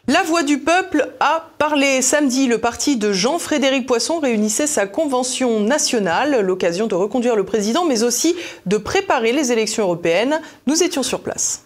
La Voix du peuple a parlé. Samedi, le parti de Jean-Frédéric Poisson réunissait sa convention nationale, l'occasion de reconduire le président, mais aussi de préparer les élections européennes. Nous étions sur place.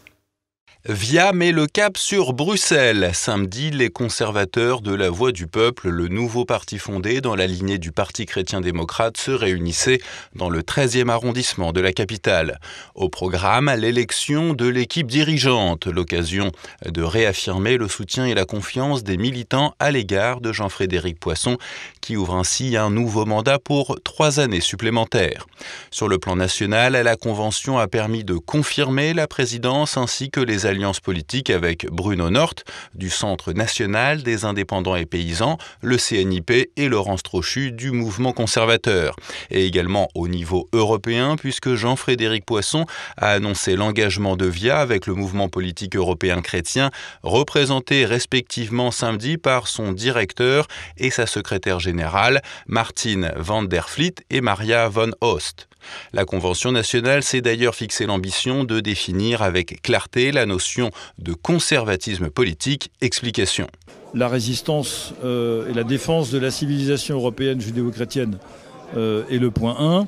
VIA met le cap sur Bruxelles. Samedi, les conservateurs de la Voix du peuple, le nouveau parti fondé dans la lignée du Parti chrétien-démocrate, se réunissaient dans le 13e arrondissement de la capitale. Au programme, l'élection de l'équipe dirigeante, l'occasion de réaffirmer le soutien et la confiance des militants à l'égard de Jean-Frédéric Poisson, qui ouvre ainsi un nouveau mandat pour 3 années supplémentaires. Sur le plan national, la convention a permis de confirmer la présidence ainsi que les alliances politiques avec Bruno Nort du Centre national des indépendants et paysans, le CNIP et Laurence Trochu du mouvement conservateur. Et également au niveau européen puisque Jean-Frédéric Poisson a annoncé l'engagement de VIA avec le mouvement politique européen chrétien, représenté respectivement samedi par son directeur et sa secrétaire générale, Martine van der Vliet et Maria van Oost. La Convention nationale s'est d'ailleurs fixé l'ambition de définir avec clarté la notion de conservatisme politique. Explication. La résistance et la défense de la civilisation européenne judéo-chrétienne est le point 1.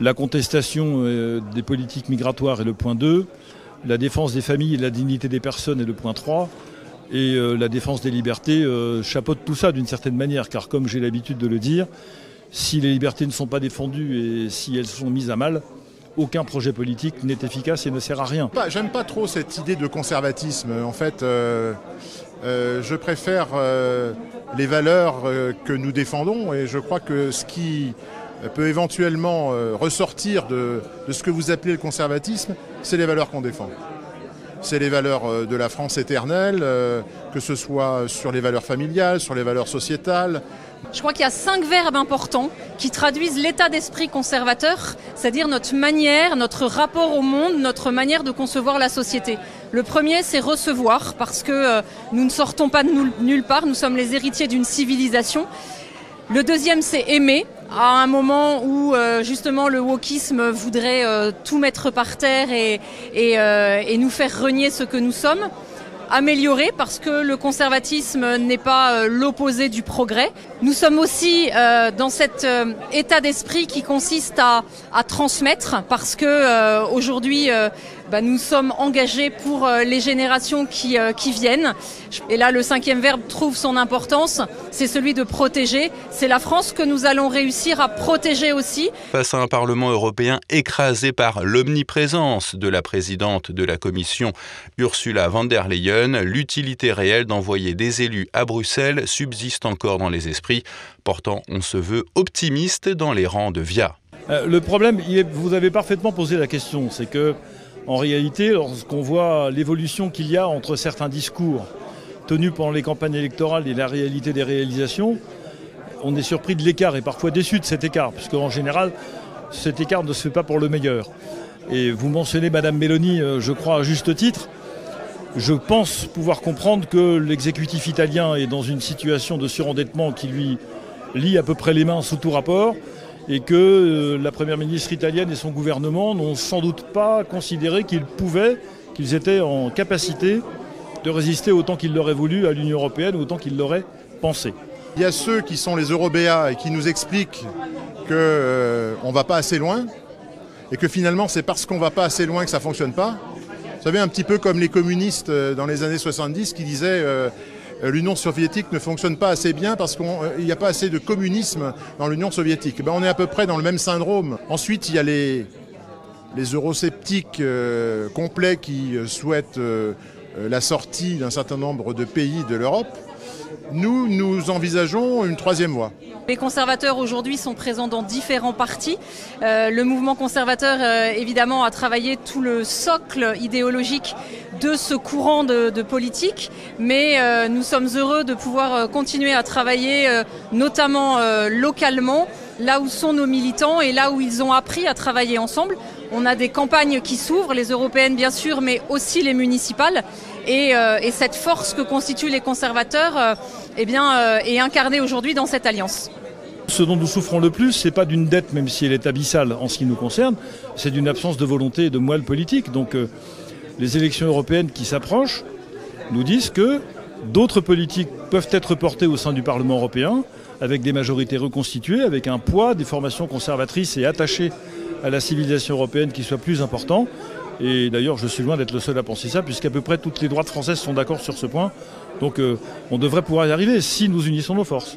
La contestation des politiques migratoires est le point 2. La défense des familles et de la dignité des personnes est le point 3. Et la défense des libertés chapeaute tout ça d'une certaine manière, car comme j'ai l'habitude de le dire, si les libertés ne sont pas défendues et si elles sont mises à mal, aucun projet politique n'est efficace et ne sert à rien. J'aime pas trop cette idée de conservatisme. En fait, je préfère les valeurs que nous défendons et je crois que ce qui peut éventuellement ressortir de ce que vous appelez le conservatisme, c'est les valeurs qu'on défend. C'est les valeurs de la France éternelle, que ce soit sur les valeurs familiales, sur les valeurs sociétales. Je crois qu'il y a 5 verbes importants qui traduisent l'état d'esprit conservateur, c'est-à-dire notre manière, notre rapport au monde, notre manière de concevoir la société. Le premier, c'est recevoir, parce que nous ne sortons pas de nulle part, nous sommes les héritiers d'une civilisation. Le deuxième, c'est aimer, à un moment où justement le wokisme voudrait tout mettre par terre et nous faire renier ce que nous sommes. Améliorer, parce que le conservatisme n'est pas l'opposé du progrès. Nous sommes aussi dans cet état d'esprit qui consiste à transmettre, parce que aujourd'hui nous sommes engagés pour les générations qui viennent. Et là, le 5e verbe trouve son importance, c'est celui de protéger. C'est la France que nous allons réussir à protéger aussi. Face à un Parlement européen écrasé par l'omniprésence de la présidente de la Commission, Ursula von der Leyen, l'utilité réelle d'envoyer des élus à Bruxelles subsiste encore dans les esprits. Pourtant, on se veut optimiste dans les rangs de VIA. Le problème, vous avez parfaitement posé la question, c'est que en réalité, lorsqu'on voit l'évolution qu'il y a entre certains discours tenus pendant les campagnes électorales et la réalité des réalisations, on est surpris de l'écart et parfois déçu de cet écart, puisque en général, cet écart ne se fait pas pour le meilleur. Et vous mentionnez Madame Meloni, je crois à juste titre. Je pense pouvoir comprendre que l'exécutif italien est dans une situation de surendettement qui lui lie à peu près les mains sous tout rapport, et que la première ministre italienne et son gouvernement n'ont sans doute pas considéré qu'ils étaient en capacité de résister autant qu'il l'aurait voulu à l'Union européenne ou autant qu'il l'aurait pensé. Il y a ceux qui sont les Eurobéas et qui nous expliquent qu'on ne va pas assez loin et que finalement c'est parce qu'on ne va pas assez loin que ça ne fonctionne pas. Vous savez, un petit peu comme les communistes dans les années 70 qui disaient l'Union soviétique ne fonctionne pas assez bien parce qu'il n'y a pas assez de communisme dans l'Union soviétique. On est à peu près dans le même syndrome. Ensuite, il y a les eurosceptiques complets qui souhaitent la sortie d'un certain nombre de pays de l'Europe. Nous envisageons une 3e voie. Les conservateurs aujourd'hui sont présents dans différents partis. Le mouvement conservateur, évidemment, a travaillé tout le socle idéologique de ce courant de politique. Mais nous sommes heureux de pouvoir continuer à travailler, notamment localement, là où sont nos militants et là où ils ont appris à travailler ensemble. On a des campagnes qui s'ouvrent, les européennes bien sûr, mais aussi les municipales. Et cette force que constituent les conservateurs est incarnée aujourd'hui dans cette alliance. Ce dont nous souffrons le plus, ce n'est pas d'une dette, même si elle est abyssale en ce qui nous concerne, c'est d'une absence de volonté et de moelle politique. Donc les élections européennes qui s'approchent nous disent que D'autres politiques peuvent être portées au sein du Parlement européen, avec des majorités reconstituées, avec un poids des formations conservatrices et attachées à la civilisation européenne qui soit plus important. Et d'ailleurs, je suis loin d'être le seul à penser ça, puisqu'à peu près toutes les droites françaises sont d'accord sur ce point. Donc on devrait pouvoir y arriver si nous unissons nos forces.